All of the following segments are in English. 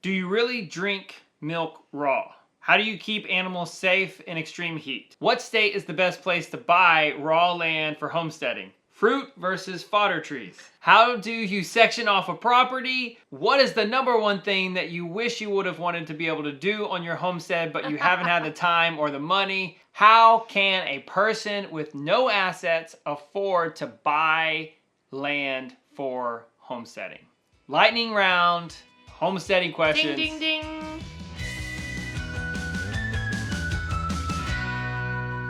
Do you really drink milk raw? How do you keep animals safe in extreme heat? What state is the best place to buy raw land for homesteading? Fruit versus fodder trees. How do you section off a property? What is the number one thing that you wish you would have wanted to be able to do on your homestead, but you haven't had the time or the money? How can a person with no assets afford to buy land for homesteading? Lightning round, homesteading questions. Ding, ding, ding.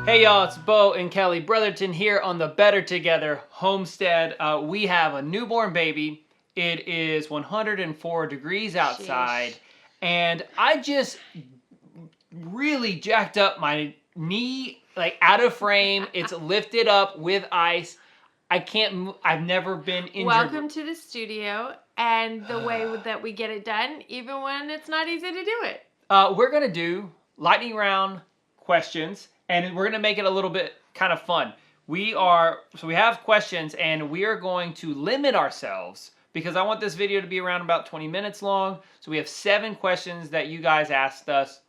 Hey y'all, it's Bo and Kelly Brotherton here on the Better Together Homestead. We have a newborn baby. It is 104 degrees outside. Sheesh. And I just really jacked up my knee, like out of frame. It's lifted up with ice. I can't move. I've never been injured. Welcome to the studio and the way that we get it done, even when it's not easy to do it. We're going to do lightning round questions. And we're going to make it a little bit kind of fun. We have questions and we are going to limit ourselves because I want this video to be around about 20 minutes long. So we have 7 questions that you guys asked us.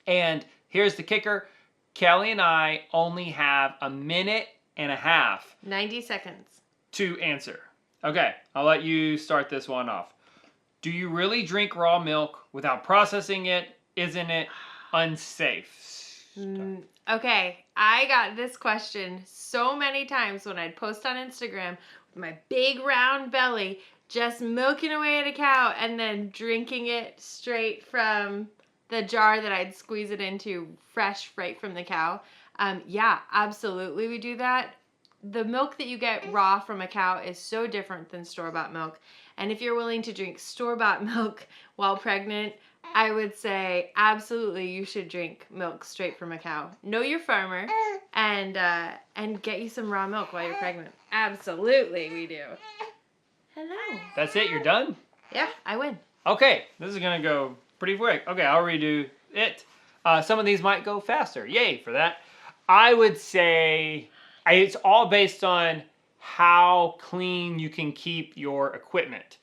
And here's the kicker. Kelly and I only have a minute and a half. 90 seconds. To answer. Okay, I'll let you start this one off. Do you really drink raw milk without processing it? Isn't it unsafe? Okay, I got this question so many times when I'd post on Instagram with my big round belly, just milking away at a cow and then drinking it straight from the jar that I'd squeeze it into, fresh right from the cow. Yeah, absolutely we do that. The milk that you get raw from a cow is so different than store-bought milk. And if you're willing to drink store-bought milk while pregnant, I would say absolutely you should drink milk straight from a cow. Know your farmer and get you some raw milk while you're pregnant. Absolutely we do. Hello. That's it, you're done? Yeah, I win. Okay, this is gonna go pretty quick. Okay, I'll redo it. Some of these might go faster. Yay for that. I would say it's all based on how clean you can keep your equipment.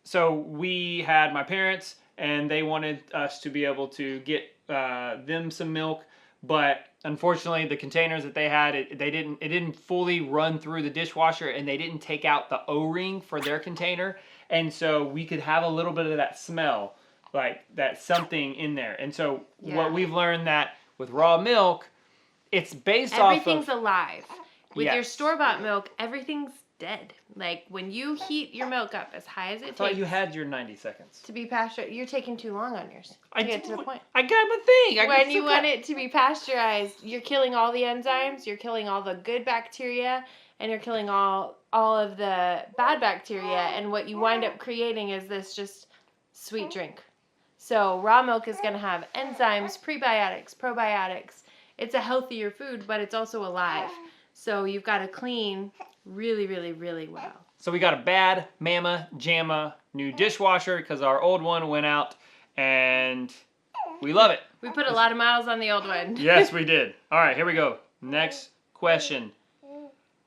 So we had my parents and they wanted us to be able to get them some milk, but unfortunately the containers that they had, it didn't fully run through the dishwasher and they didn't take out the O-ring for their container, and so we could have a little bit of that smell, like that something in there. And so what we've learned that with raw milk, it's based off of... Everything's alive. With your Yes. store-bought milk, everything's dead. Like when you heat your milk up as high as it I thought takes you had your 90 seconds. to be pasteurized, you're taking too long on yours to get to the point. I got my thing. When you want it to be pasteurized, you're killing all the enzymes, you're killing all the good bacteria, and you're killing all of the bad bacteria, and what you wind up creating is this just sweet drink. So raw milk is going to have enzymes, prebiotics, probiotics. It's a healthier food, but it's also alive. So you've got to clean really, really, really well. So we got a bad Mama Jamma new dishwasher because our old one went out, and we love it. We put a lot of miles on the old one. Yes, we did. All right, here we go. Next question.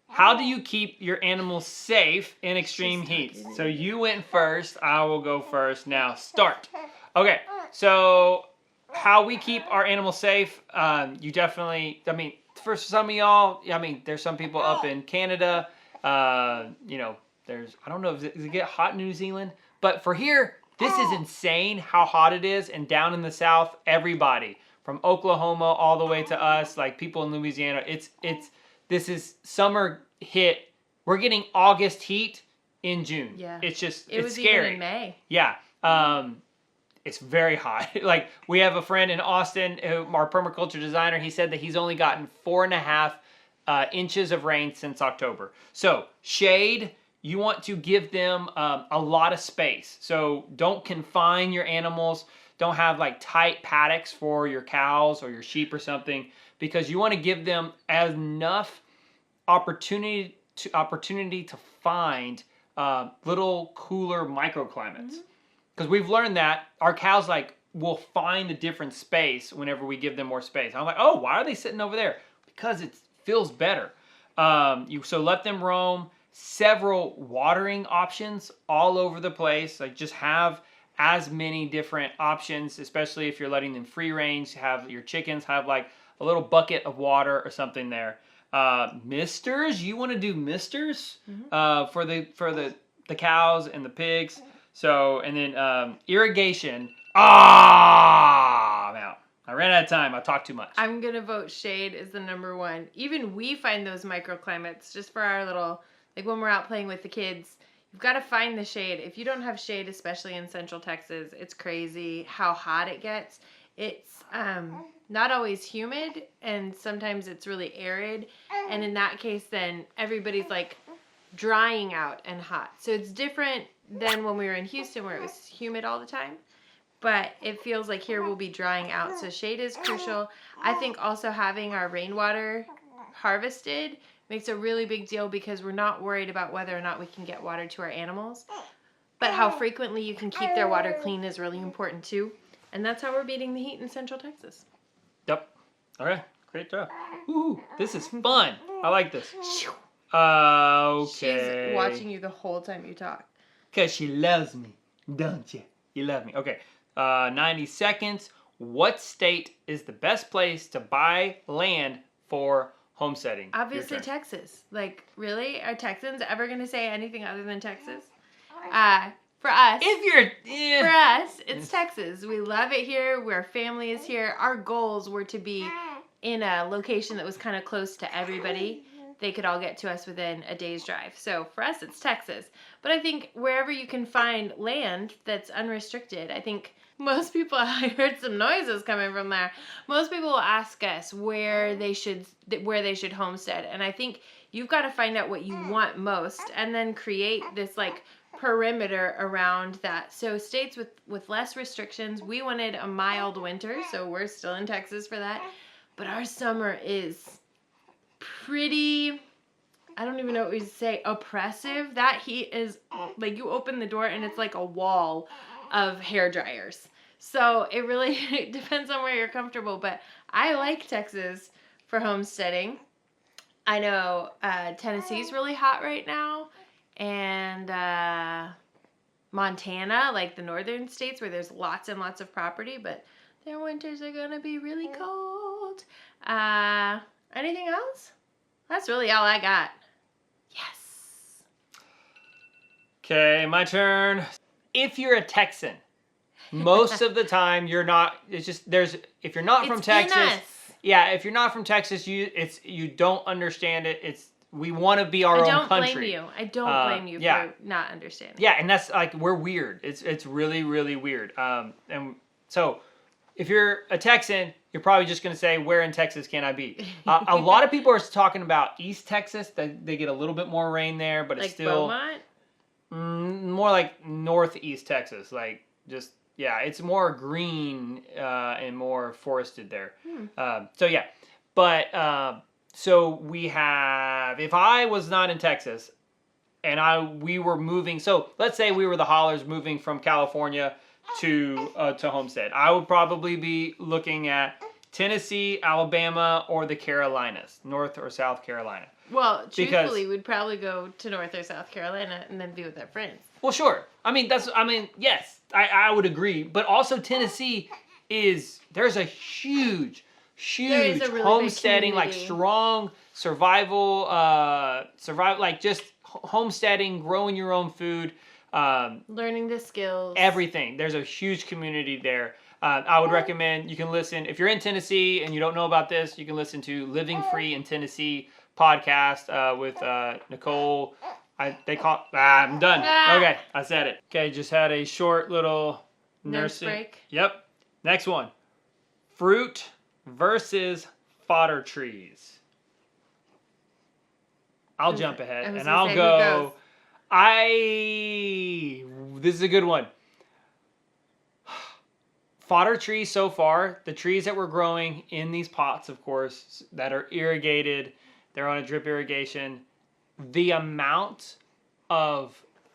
How do you keep your animals safe in extreme heat? So you went first. I will go first. Now start. Okay, so how we keep our animals safe, you definitely, for some of y'all, there's some people up in Canada, I don't know, does it get hot in New Zealand? But for here, this is insane how hot it is. And down in the South, everybody, from Oklahoma all the way to us, like people in Louisiana, this is summer hit. We're getting August heat in June. Yeah. It's was scary. Even in May. Yeah. It's very hot. Like, we have a friend in Austin, our permaculture designer, he said that he's only gotten 4.5 inches of rain since October. So, shade, you want to give them a lot of space. So, don't confine your animals. Don't have like tight paddocks for your cows or your sheep or something, because you want to give them enough opportunity to find little cooler microclimates. Because we've learned that our cows will find a different space whenever we give them more space. I'm like, oh, why are they sitting over there? Because it feels better. So let them roam. Several watering options all over the place. Like, just have as many different options, especially if you're letting them free range. Have your chickens have like a little bucket of water or something there. Misters, you want to do misters for the cows and the pigs. So, and then irrigation. I'm out. I ran out of time. I talked too much. I'm going to vote shade is the number one. Even we find those microclimates just for our little, like when we're out playing with the kids, you've got to find the shade. If you don't have shade, especially in Central Texas, it's crazy how hot it gets. It's not always humid, and sometimes it's really arid. And in that case, then everybody's like drying out and hot. So it's different than when we were in Houston where it was humid all the time. But it feels like here we'll be drying out. So shade is crucial. I think also having our rainwater harvested makes a really big deal because we're not worried about whether or not we can get water to our animals. But how frequently you can keep their water clean is really important too. And that's how we're beating the heat in Central Texas. Yep. All right. Great job. Ooh, this is fun. I like this. Okay. She's watching you the whole time you talk. Because she loves me, don't you? You love me. Okay. 90 seconds. What state is the best place to buy land for homesteading? Obviously Texas. Like, really? Are Texans ever going to say anything other than Texas? For us, for us, it's Texas. We love it here. Our family is here. Our goals were to be in a location that was kind of close to everybody. They could all get to us within a day's drive. So for us, it's Texas. But I think wherever you can find land that's unrestricted, I think most people, I heard some noises coming from there. Most people will ask us where they should homestead. And I think you've got to find out what you want most and then create this like perimeter around that. So states with less restrictions, we wanted a mild winter. So we're still in Texas for that. But our summer is pretty, I don't even know what we say, oppressive. That heat is like you open the door and it's like a wall of hair dryers. So it really depends on where you're comfortable. But I like Texas for homesteading. I know Tennessee's really hot right now. And Montana, like the northern states where there's lots and lots of property. But their winters are going to be really cold. Anything else? That's really all I got. Yes. Okay, my turn. If you're a Texan, most of the time you're not. It's just if you're not from Texas. Yeah, if you're not from Texas, you don't understand it. We want to be our own country. I don't blame you for not understanding. Yeah, and that's like we're weird. It's really really weird. And so if you're a Texan, you're probably just going to say, where in Texas can I be? A lot of people are talking about East Texas. They get a little bit more rain there, but it's still Beaumont? More like Northeast Texas. Like just, yeah, it's more green and more forested there. So yeah, but so we have, if I was not in Texas and we were moving, so let's say we were the Hollers moving from California to Homestead, I would probably be looking at Tennessee, Alabama, or the Carolinas, North or South Carolina. Well, truthfully, we'd probably go to North or South Carolina and then be with our friends. Well, sure. Yes, I would agree. But also Tennessee there's a huge really homesteading, like strong survival, like just homesteading, growing your own food. Learning the skills. Everything. There's a huge community there. I would recommend you can listen. If you're in Tennessee and you don't know about this, you can listen to Living Free in Tennessee podcast with Nicole. I'm done. Okay, I said it. Okay, just had a short little nursing break. Yep. Next one. Fruit versus fodder trees. I'll jump ahead and I'll go. This is a good one. Fodder trees so far, the trees that we're growing in these pots, of course, that are irrigated, they're on a drip irrigation. The amount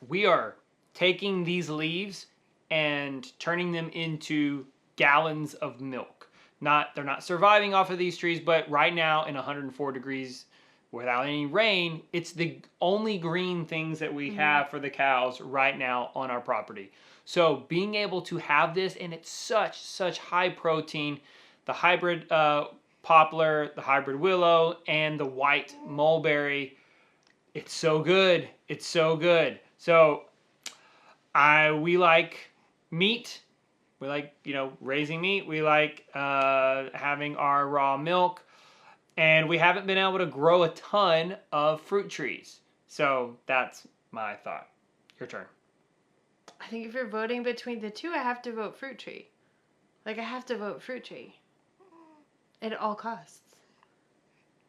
we are taking these leaves and turning them into gallons of milk. They're not surviving off of these trees, but right now in 104 degrees without any rain, it's the only green things that we have for the cows right now on our property. So being able to have this, and it's such high protein, the hybrid poplar, the hybrid willow, and the white mulberry, it's so good. It's so good. So we like meat. We like, raising meat. We like having our raw milk. And we haven't been able to grow a ton of fruit trees. So that's my thought. Your turn. I think if you're voting between the two, I have to vote fruit tree. I have to vote fruit tree. At all costs.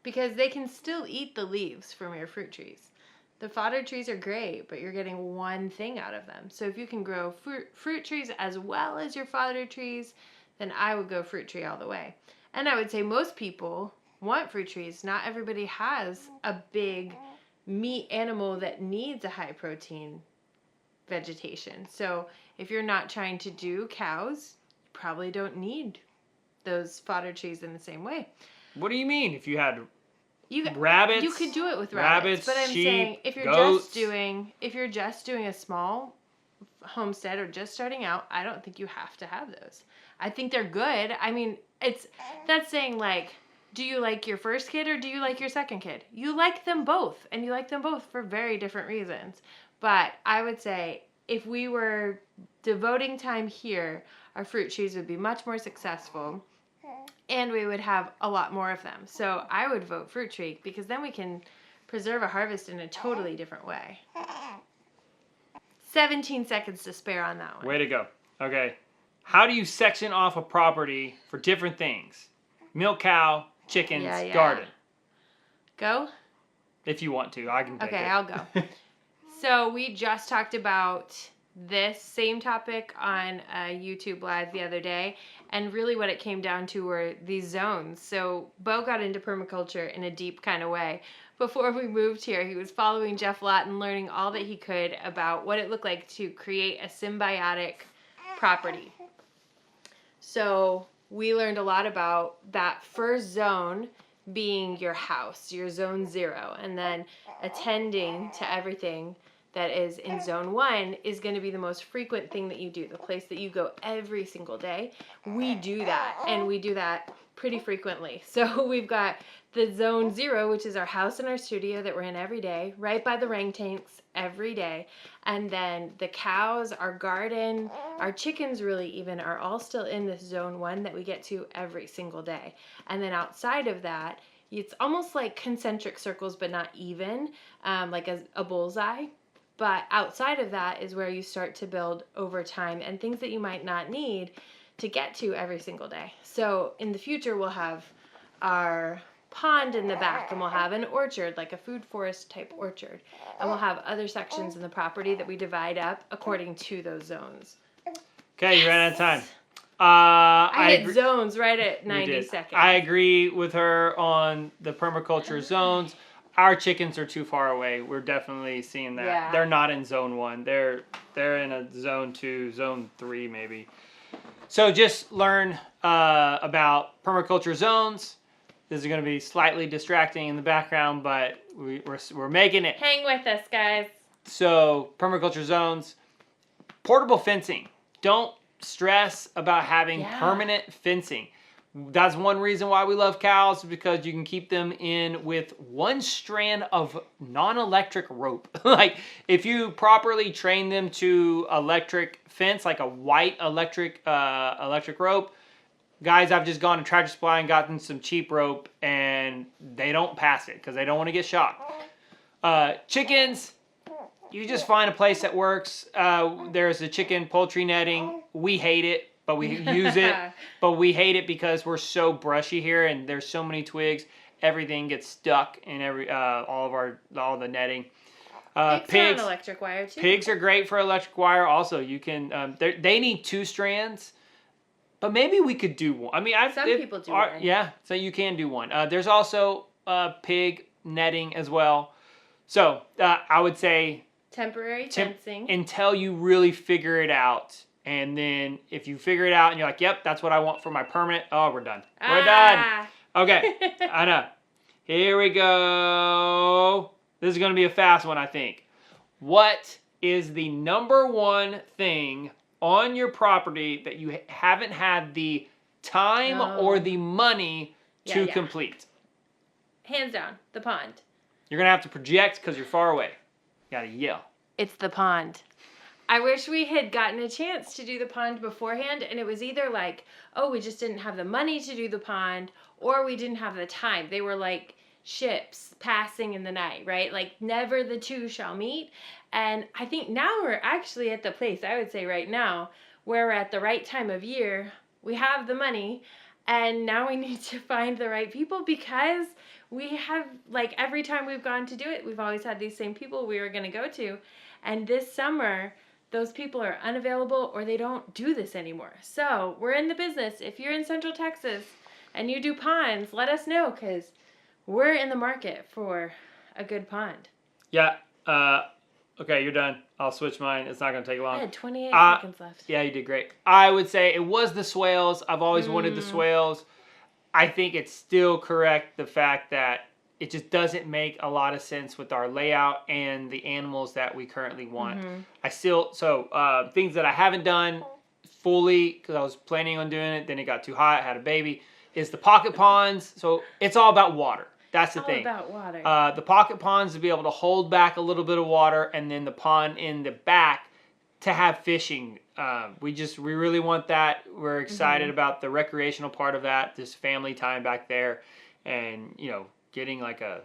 Because they can still eat the leaves from your fruit trees. The fodder trees are great, but you're getting one thing out of them. So if you can grow fruit trees as well as your fodder trees, then I would go fruit tree all the way. And I would say most people want fruit trees. Not everybody has a big meat animal that needs a high protein vegetation. So if you're not trying to do cows, you probably don't need those fodder trees in the same way. What do you mean? If you had rabbits, you could do it with rabbits, but I'm sheep, saying if you're goats. just doing a small homestead or just starting out, I don't think you have to have those. I think they're good. I mean, that's saying do you like your first kid or do you like your second kid? You like them both, and you like them both for very different reasons. But I would say if we were devoting time here, our fruit trees would be much more successful. And we would have a lot more of them. So I would vote fruit tree because then we can preserve a harvest in a totally different way. 17 seconds to spare on that one. Way to go. Okay. How do you section off a property for different things? Milk cow, chickens, garden. Go? If you want to. I can take it. Okay, I'll go. So we just talked about this same topic on YouTube Live the other day, and really what it came down to were these zones. So Bo got into permaculture in a deep kind of way. Before we moved here, he was following Jeff Lawton, learning all that he could about what it looked like to create a symbiotic property. So we learned a lot about that first zone being your house, your zone 0, and then attending to everything that is in zone 1 is going to be the most frequent thing that you do, the place that you go every single day. We do that, and we do that pretty frequently. So we've got the zone 0, which is our house and our studio that we're in every day, right by the rain tanks every day. And then the cows, our garden, our chickens really even are all still in this zone 1 that we get to every single day. And then outside of that, it's almost like concentric circles, but not even, like a bullseye. But outside of that is where you start to build over time and things that you might not need to get to every single day. So in the future, we'll have our pond in the back, and we'll have an orchard, like a food forest type orchard. And we'll have other sections in the property that we divide up according to those zones. Okay, you ran out of time. I hit zones right at 90 seconds. I agree with her on the permaculture zones. Our chickens are too far away. We're definitely seeing that. Yeah. They're not in zone 1. They're in a zone 2, zone 3 maybe. So just learn about permaculture zones. This is going to be slightly distracting in the background, but we're making it. Hang with us, guys. So permaculture zones, portable fencing. Don't stress about having permanent fencing. That's one reason why we love cows, because you can keep them in with one strand of non-electric rope. Like if you properly train them to electric fence, like a white electric rope. Guys, I've just gone to Tractor Supply and gotten some cheap rope, and they don't pass it because they don't want to get shocked. Chickens, you just find a place that works. There's the chicken poultry netting. We hate it. But we use it, but we hate it because we're so brushy here and there's so many twigs. Everything gets stuck in all the netting. Pigs are on electric wire too. Pigs are great for electric wire. Also, you can. They need 2 strands, but maybe we could do one. I mean, some people do one. Yeah, so you can do one. There's also pig netting as well. So I would say temporary fencing until you really figure it out. And then if you figure it out and you're like, yep, that's what I want for my permanent. Oh, we're done. We're done. Okay. I know. Here we go. This is going to be a fast one, I think. What is the number one thing on your property that you haven't had the time or the money to complete? Hands down, the pond. You're going to have to project because you're far away. You got to yell. It's the pond. I wish we had gotten a chance to do the pond beforehand, and it was either like, oh, we just didn't have the money to do the pond, or we didn't have the time. They were like ships passing in the night, right? Like never the two shall meet. And I think now we're actually at the place, I would say right now, where we're at the right time of year. We have the money, and now we need to find the right people, because we have, like, every time we've gone to do it, we've always had these same people we were going to go to. And this summer, those people are unavailable or they don't do this anymore. So we're in the business. If you're in Central Texas and you do ponds, let us know, because we're in the market for a good pond. Yeah. Okay, you're done. I'll switch mine. It's not going to take long. I had 28 seconds left. Yeah, you did great. I would say it was the swales. I've always wanted the swales. I think it's still correct, the fact that it just doesn't make a lot of sense with our layout and the animals that we currently want. I still, things that I haven't done fully, because I was planning on doing it, then it got too hot, I had a baby, is the pocket ponds. So it's all about water. That's the thing. All about water. The pocket ponds to be able to hold back a little bit of water, and then the pond in the back to have fishing. We really want that. We're excited about the recreational part of that, this family time back there, and getting like a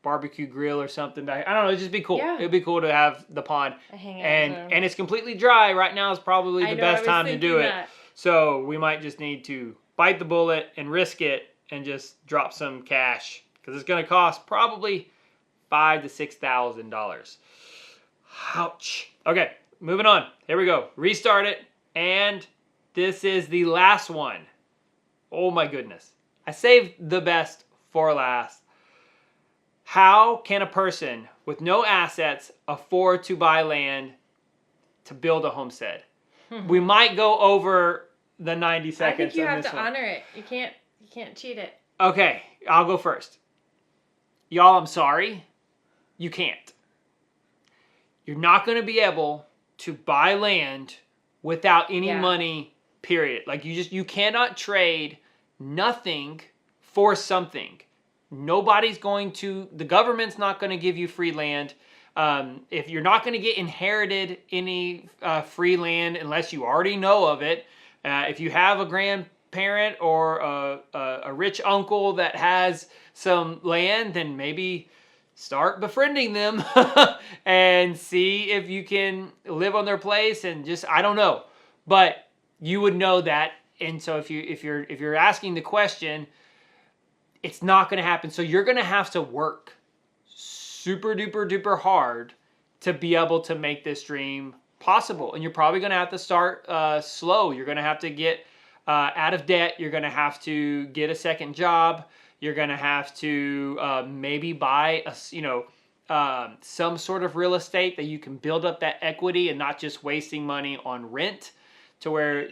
barbecue grill or something back. I don't know, it'd just be cool. Yeah. It'd be cool to have the pond. And it's completely dry. Right now is probably the best time to do it. So we might just need to bite the bullet and risk it and just drop some cash, because it's going to cost probably $5,000 to $6,000. Ouch. Okay, moving on. Here we go. Restart it. And this is the last one. Oh my goodness. I saved the best for last. How can a person with no assets afford to buy land to build a homestead? We might go over the 90 seconds. I think you have to one. honor it. You can't cheat it. Okay, I'll go first. Y'all, I'm sorry. You can't. You're not going to be able to buy land without any money, period. Like you cannot trade nothing for something. The government's not going to give you free land. If you're not going to get inherited any free land unless you already know of it. If you have a grandparent or a rich uncle that has some land, then maybe start befriending them and see if you can live on their place, and just, I don't know, but you would know that. And so if you're asking the question, it's not going to happen. So you're going to have to work super duper duper hard to be able to make this dream possible. And you're probably going to have to start slow. You're going to have to get out of debt. You're going to have to get a second job. You're going to have to maybe buy some sort of real estate that you can build up that equity and not just wasting money on rent, to where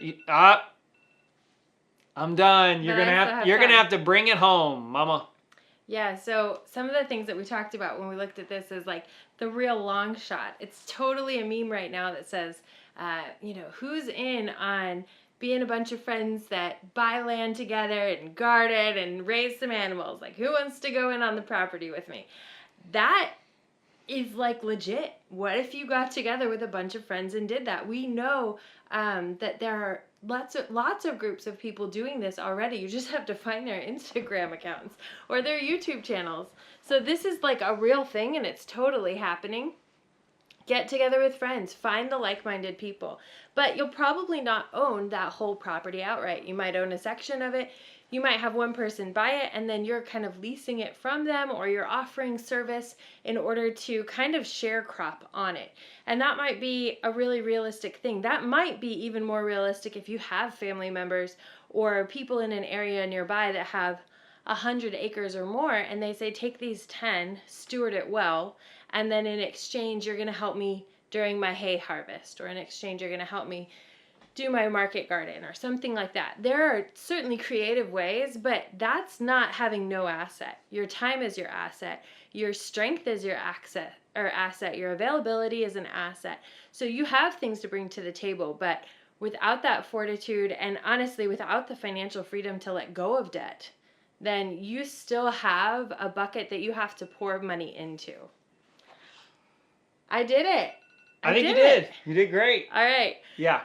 I'm done. You're gonna have to bring it home, Mama. Yeah, so some of the things that we talked about when we looked at this is like the real long shot. It's totally a meme right now that says, who's in on being a bunch of friends that buy land together and garden and raise some animals? Like, who wants to go in on the property with me? That is like legit. What if you got together with a bunch of friends and did that? We know that there are lots of groups of people doing this already. You just have to find their Instagram accounts or their YouTube channels. So this is like a real thing, and it's totally happening. Get together with friends, find the like-minded people. But you'll probably not own that whole property outright. You might own a section of it. You might have one person buy it, and then you're kind of leasing it from them, or you're offering service in order to kind of share crop on it. And that might be a really realistic thing. That might be even more realistic if you have family members or people in an area nearby that have 100 acres or more, and they say, take these 10, steward it well, and then in exchange, you're going to help me during my hay harvest, or in exchange, you're going to help me do my market garden or something like that. There are certainly creative ways, but that's not having no asset. Your time is your asset. Your strength is your asset. Your availability is an asset. So you have things to bring to the table, but without that fortitude and honestly without the financial freedom to let go of debt, then you still have a bucket that you have to pour money into. I did it. I think you did. You did great. All right. Yeah.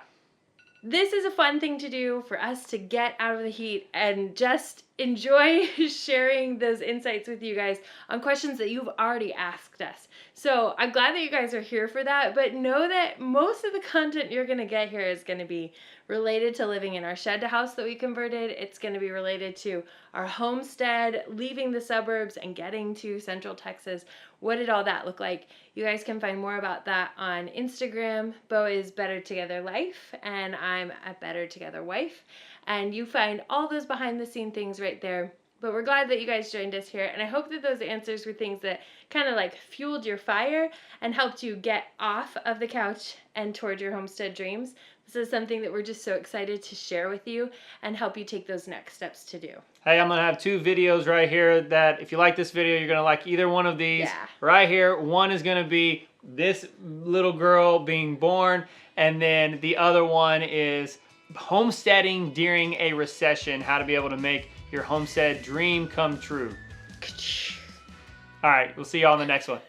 This is a fun thing to do for us to get out of the heat and just enjoy sharing those insights with you guys on questions that you've already asked us. So I'm glad that you guys are here for that, but know that most of the content you're going to get here is going to be related to living in our shed house that we converted. It's going to be related to our homestead, leaving the suburbs and getting to Central Texas. What did all that look like? You guys can find more about that on Instagram. Bo is Better Together Life, and I'm a Better Together Wife. And you find all those behind the scene things right there. But we're glad that you guys joined us here. And I hope that those answers were things that kind of like fueled your fire and helped you get off of the couch and toward your homestead dreams. This is something that we're just so excited to share with you and help you take those next steps to do. Hey, I'm going to have 2 videos right here that if you like this video, you're going to like either one of these. Yeah. Right here, one is going to be this little girl being born, and then the other one is homesteading during a recession, how to be able to make your homestead dream come true. All right, we'll see you all in the next one.